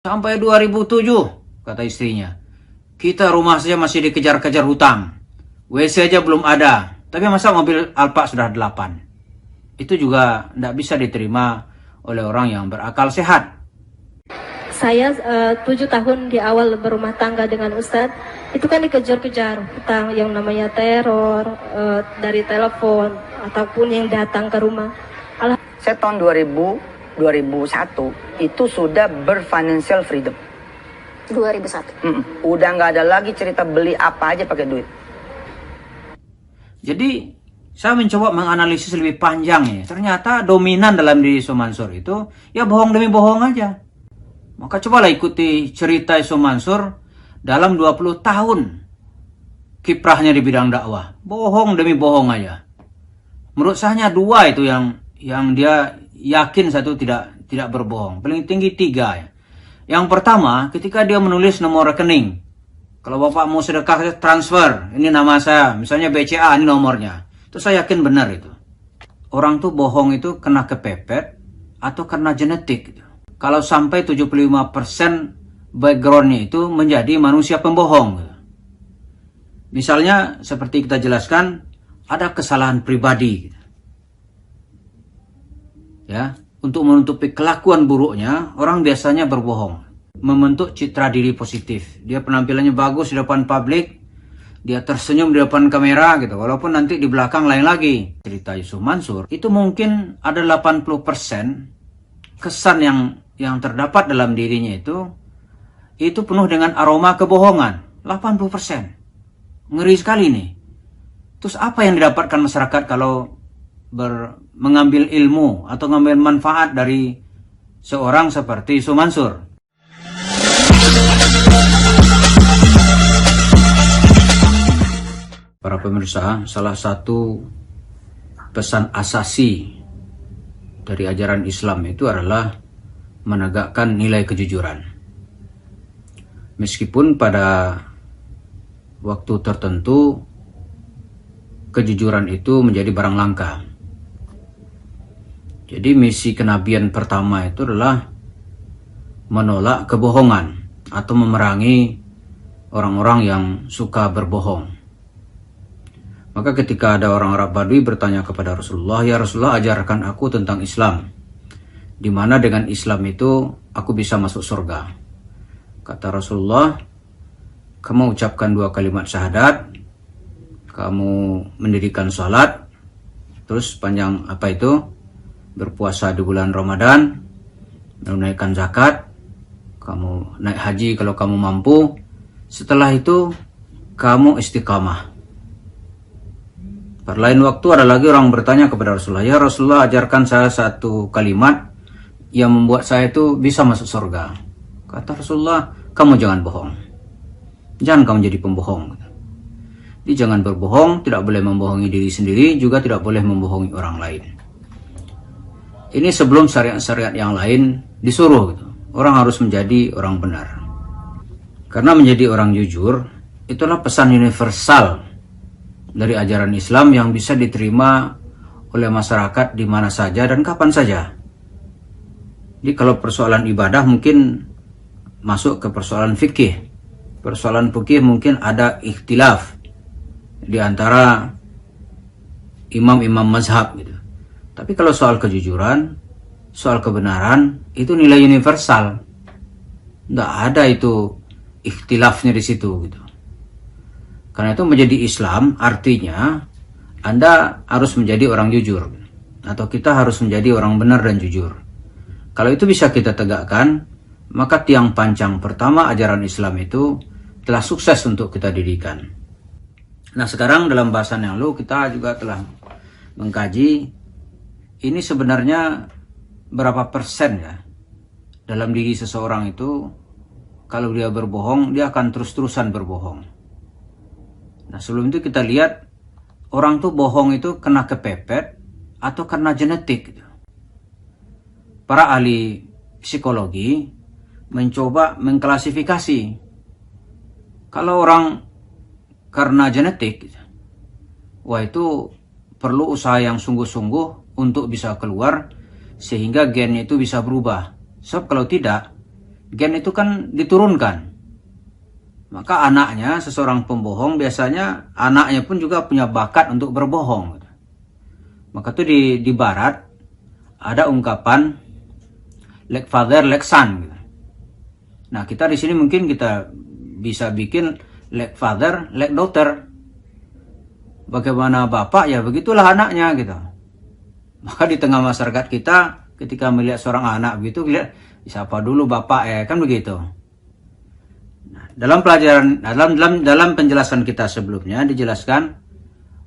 Sampai 2007, kata istrinya. Kita rumah saja masih dikejar-kejar hutang. WC aja belum ada. Tapi masa mobil Alphard sudah 8? Itu juga tidak bisa diterima oleh orang yang berakal sehat. Saya 7 tahun di awal berumah tangga dengan Ustadz, itu kan dikejar-kejar hutang yang namanya teror, dari telepon, ataupun yang datang ke rumah. Saya tahun 2001 itu sudah berfinancial freedom. 2001. Udah nggak ada lagi cerita beli apa aja pakai duit. Jadi saya mencoba menganalisis lebih panjang ya. Ternyata dominan dalam diri Iso Mansur itu ya bohong demi bohong aja. Maka cobalah ikuti cerita Iso Mansur dalam 20 tahun kiprahnya di bidang dakwah. Bohong demi bohong aja. Menurut saya hanya 2 itu yang dia yakin satu tidak berbohong. Paling tinggi 3 ya. Yang pertama, ketika dia menulis nomor rekening. Kalau Bapak mau sedekah transfer, ini nama saya, misalnya BCA, ini nomornya. Itu saya yakin benar itu. Orang tuh bohong itu kena kepepet atau karena genetik gitu. Kalau sampai 75% backgroundnya itu menjadi manusia pembohong. Misalnya seperti kita jelaskan, ada kesalahan pribadi. Ya, untuk menutupi kelakuan buruknya, orang biasanya berbohong. Membentuk citra diri positif. Dia penampilannya bagus di depan publik, dia tersenyum di depan kamera gitu. Walaupun nanti di belakang lain lagi. Cerita Yusuf Mansur, itu mungkin ada 80% kesan yang terdapat dalam dirinya itu penuh dengan aroma kebohongan. 80%. Ngeri sekali nih. Terus apa yang didapatkan masyarakat kalau mengambil ilmu atau mengambil manfaat dari seorang seperti Yusuf Mansur? Para pemirsa, salah satu pesan asasi dari ajaran Islam itu adalah menegakkan nilai kejujuran. Meskipun pada waktu tertentu kejujuran itu menjadi barang langka. Jadi misi kenabian pertama itu adalah menolak kebohongan atau memerangi orang-orang yang suka berbohong. Maka ketika ada orang Arab Badui bertanya kepada Rasulullah, "Ya Rasulullah, ajarkan aku tentang Islam. Di mana dengan Islam itu aku bisa masuk surga." Kata Rasulullah, "Kamu ucapkan 2 kalimat syahadat, kamu mendirikan sholat, terus panjang apa itu? Berpuasa di bulan Ramadan, menunaikan zakat, kamu naik haji kalau kamu mampu. Setelah itu kamu istiqamah." Pada lain waktu ada lagi orang bertanya kepada Rasulullah, "Ya Rasulullah, ajarkan saya 1 kalimat yang membuat saya itu bisa masuk surga." Kata Rasulullah, "Kamu jangan bohong. Jangan kamu jadi pembohong." Jadi jangan berbohong, tidak boleh membohongi diri sendiri, juga tidak boleh membohongi orang lain. Ini sebelum syariat-syariat yang lain disuruh gitu. Orang harus menjadi orang benar. Karena menjadi orang jujur, itulah pesan universal dari ajaran Islam yang bisa diterima oleh masyarakat di mana saja dan kapan saja. Jadi kalau persoalan ibadah mungkin masuk ke persoalan fikih. Persoalan fikih mungkin ada ikhtilaf di antara imam-imam mazhab gitu. Tapi kalau soal kejujuran, soal kebenaran, itu nilai universal. Nggak ada itu ikhtilafnya di situ gitu. Karena itu menjadi Islam artinya Anda harus menjadi orang jujur. Atau kita harus menjadi orang benar dan jujur. Kalau itu bisa kita tegakkan, maka tiang pancang pertama ajaran Islam itu telah sukses untuk kita dirikan. Nah sekarang dalam bahasan yang lalu kita juga telah mengkaji ini sebenarnya berapa persen ya dalam diri seseorang itu kalau dia berbohong dia akan terus-terusan berbohong. Nah sebelum itu kita lihat orang tuh bohong itu kena kepepet atau karena genetik. Para ahli psikologi mencoba mengklasifikasi. Kalau orang karena genetik, wah itu perlu usaha yang sungguh-sungguh untuk bisa keluar sehingga gennya itu bisa berubah. Sebab kalau tidak, gen itu kan diturunkan. Maka anaknya, seseorang pembohong, biasanya anaknya pun juga punya bakat untuk berbohong. Maka tuh di barat ada ungkapan like father, like son. Nah, kita di sini mungkin kita bisa bikin like father, like daughter. Bagaimana bapak, ya begitulah anaknya gitu. Maka di tengah masyarakat kita, ketika melihat seorang anak begitu, lihat siapa dulu bapak ya, kan begitu. Nah, dalam pelajaran, dalam penjelasan kita sebelumnya dijelaskan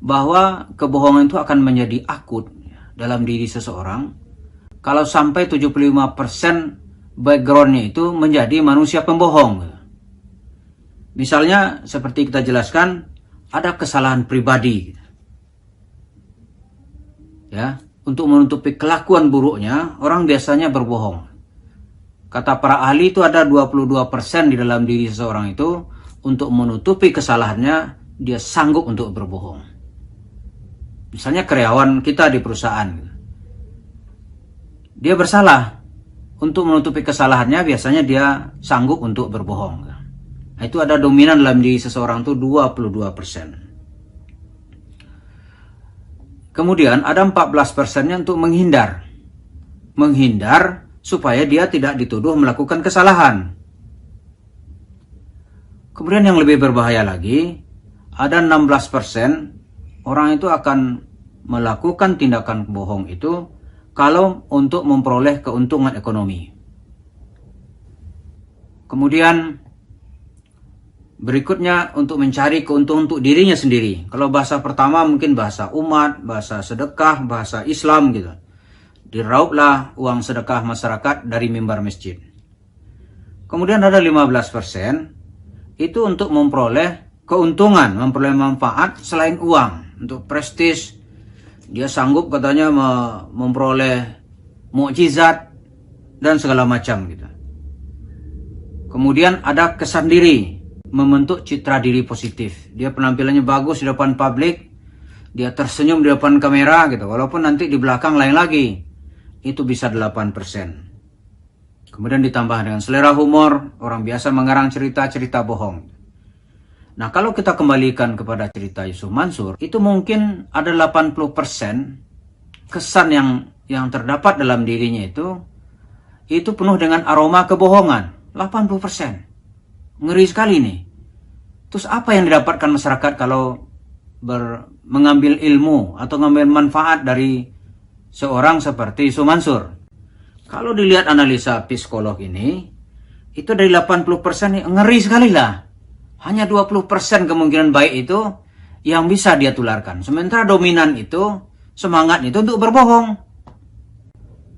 bahwa kebohongan itu akan menjadi akut dalam diri seseorang kalau sampai 75% backgroundnya itu menjadi manusia pembohong. Misalnya seperti kita jelaskan, ada kesalahan pribadi. Ya, untuk menutupi kelakuan buruknya, orang biasanya berbohong. Kata para ahli itu ada 22% di dalam diri seseorang itu, untuk menutupi kesalahannya, dia sanggup untuk berbohong. Misalnya karyawan kita di perusahaan, dia bersalah. Untuk menutupi kesalahannya, biasanya dia sanggup untuk berbohong. Nah, itu ada dominan dalam diri seseorang itu 22%. Kemudian ada 14%-nya untuk menghindar. Menghindar supaya dia tidak dituduh melakukan kesalahan. Kemudian yang lebih berbahaya lagi, ada 16% orang itu akan melakukan tindakan bohong itu kalau untuk memperoleh keuntungan ekonomi. Kemudian berikutnya untuk mencari keuntungan untuk dirinya sendiri. Kalau bahasa pertama mungkin bahasa umat, bahasa sedekah, bahasa Islam gitu. Dirauplah uang sedekah masyarakat dari mimbar masjid. Kemudian ada 15% itu untuk memperoleh keuntungan, memperoleh manfaat selain uang. Untuk prestis, dia sanggup katanya memperoleh mukjizat dan segala macam gitu. Kemudian ada kesan diri, membentuk citra diri positif. Dia penampilannya bagus di depan publik, dia tersenyum di depan kamera gitu. Walaupun nanti di belakang lain lagi. Itu bisa 8%. Kemudian ditambah dengan selera humor, orang biasa mengarang cerita-cerita bohong. Nah, kalau kita kembalikan kepada cerita Yusuf Mansur, itu mungkin ada 80% kesan yang terdapat dalam dirinya itu penuh dengan aroma kebohongan. 80%. Ngeri sekali nih. Terus apa yang didapatkan masyarakat kalau mengambil ilmu atau mengambil manfaat dari seorang seperti Yusuf Mansur? Kalau dilihat analisa psikolog ini, itu dari 80% ngeri sekali lah. Hanya 20% kemungkinan baik itu yang bisa dia tularkan. Sementara dominan itu, semangat itu untuk berbohong.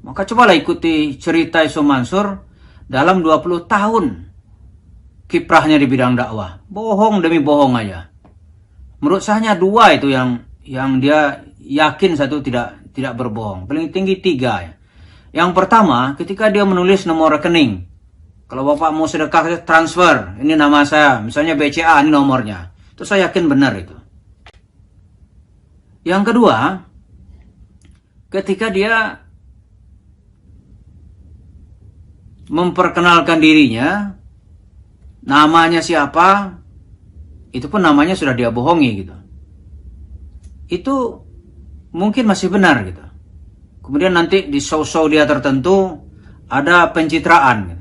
Maka cobalah ikuti cerita Yusuf Mansur dalam 20 tahun kiprahnya di bidang dakwah. Bohong demi bohong aja. Menurut saya 2 itu yang dia yakin satu tidak berbohong. Paling tinggi 3 ya. Yang pertama, ketika dia menulis nomor rekening. Kalau Bapak mau sedekah, transfer. Ini nama saya. Misalnya BCA, ini nomornya. Itu saya yakin benar itu. Yang kedua, ketika dia memperkenalkan dirinya, namanya siapa, itu pun namanya sudah dia bohongi gitu. Itu mungkin masih benar gitu. Kemudian nanti di show-show dia tertentu ada pencitraan gitu.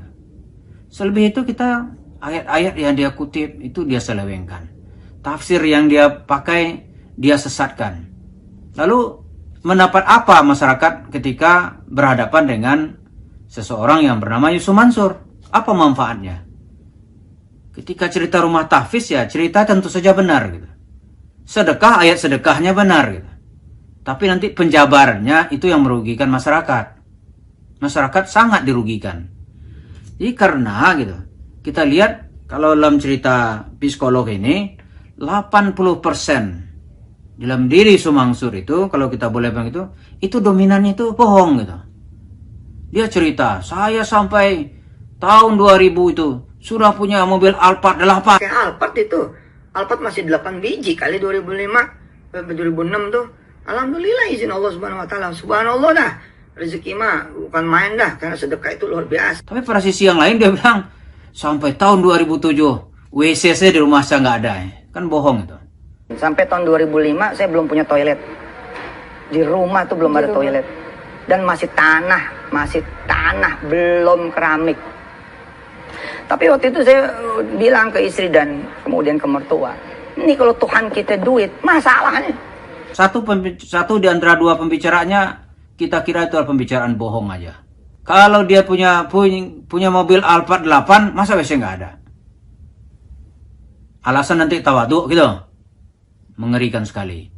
Selebih itu kita ayat-ayat yang dia kutip itu dia selewengkan. Tafsir yang dia pakai dia sesatkan. Lalu mendapat apa masyarakat ketika berhadapan dengan seseorang yang bernama Yusuf Mansur? Apa manfaatnya? Ketika cerita rumah tahfiz ya cerita tentu saja benar gitu. Sedekah ayat sedekahnya benar gitu. Tapi nanti penjabarannya itu yang merugikan masyarakat. Masyarakat sangat dirugikan. Jadi karena gitu, kita lihat kalau dalam cerita psikolog ini 80% dalam diri Yusuf Mansur itu, kalau kita boleh bilang itu dominannya itu bohong gitu. Dia cerita, saya sampai tahun 2000 itu sudah punya mobil Alphard 8. Kayak Alphard itu. Alphard masih 8 biji kali 2005, 2006 tuh. Alhamdulillah izin Allah Subhanahu wa taala. Subhanallah dah. rezeki mah bukan main dah, karena sedekah itu luar biasa. Tapi pada sisi yang lain dia bilang, sampai tahun 2007, WC saya di rumah saya nggak ada. Kan bohong itu. Sampai tahun 2005 saya belum punya toilet. Di rumah tuh belum ada toilet. Dan masih tanah, belum keramik. Tapi waktu itu saya bilang ke istri dan kemudian ke mertua, ini kalau Tuhan kita duit, masalahnya. Satu di antara dua pembicaranya, kita kira itu adalah pembicaraan bohong aja. Kalau dia punya mobil Alphard 8, masa WC nggak ada? Alasan nanti tawaduk gitu. Mengerikan sekali.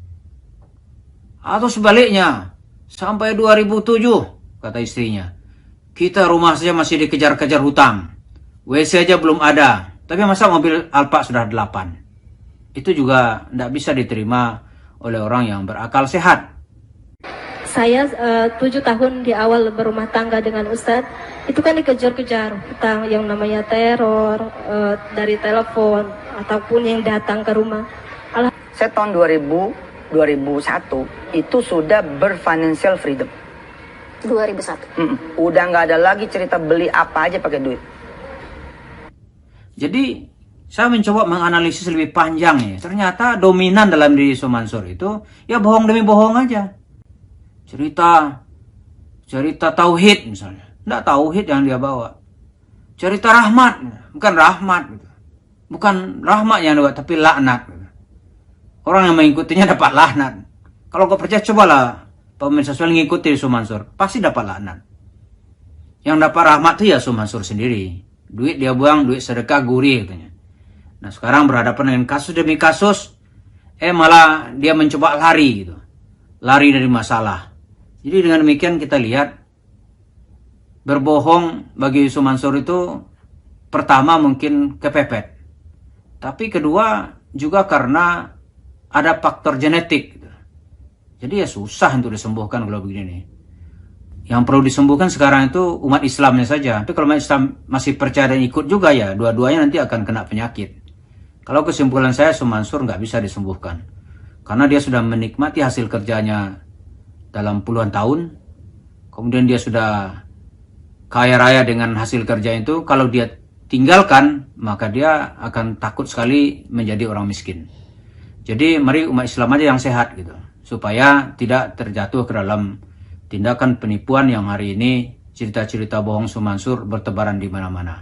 Atau sebaliknya, sampai 2007, kata istrinya, kita rumah saja masih dikejar-kejar hutang. WC aja belum ada. Tapi masa mobil Alphard sudah 8? Itu juga tidak bisa diterima oleh orang yang berakal sehat. Saya 7 tahun di awal berumah tangga dengan Ustadz, itu kan dikejar-kejar hutang yang namanya teror, dari telepon, ataupun yang datang ke rumah. Saya tahun 2001 itu sudah berfinancial freedom. 2001. Udah nggak ada lagi cerita beli apa aja pakai duit. Jadi saya mencoba menganalisis lebih panjang ya. Ternyata dominan dalam diri Sumansur itu ya bohong demi bohong aja. Cerita tauhid misalnya, enggak tauhid yang dia bawa. Cerita rahmat, bukan rahmat gitu. Bukan rahmat yang dia bawa, tapi laknat gitu. Orang yang mengikutinya dapat laknat. Kalau kau percaya, cobalah pemirsa sekalian ngikuti Sumansur, pasti dapat laknat. Yang dapat rahmat itu ya Sumansur sendiri. Duit dia buang, duit sedekah gurih katanya. Nah sekarang berhadapan dengan kasus demi kasus, malah dia mencoba lari gitu. Lari dari masalah. Jadi dengan demikian kita lihat, berbohong bagi Sumansur itu pertama mungkin kepepet. Tapi kedua juga karena ada faktor genetik. Jadi ya susah untuk disembuhkan kalau begini. Yang perlu disembuhkan sekarang itu umat Islamnya saja. Tapi kalau umat Islam masih percaya dan ikut juga ya, dua-duanya nanti akan kena penyakit. Kalau kesimpulan saya, Sumansur nggak bisa disembuhkan. Karena dia sudah menikmati hasil kerjanya dalam puluhan tahun. Kemudian dia sudah kaya raya dengan hasil kerja itu. Kalau dia tinggalkan, maka dia akan takut sekali menjadi orang miskin. Jadi mari umat Islam aja yang sehat gitu. Supaya tidak terjatuh ke dalam tindakan penipuan yang hari ini cerita-cerita bohong Sumansur bertebaran di mana-mana.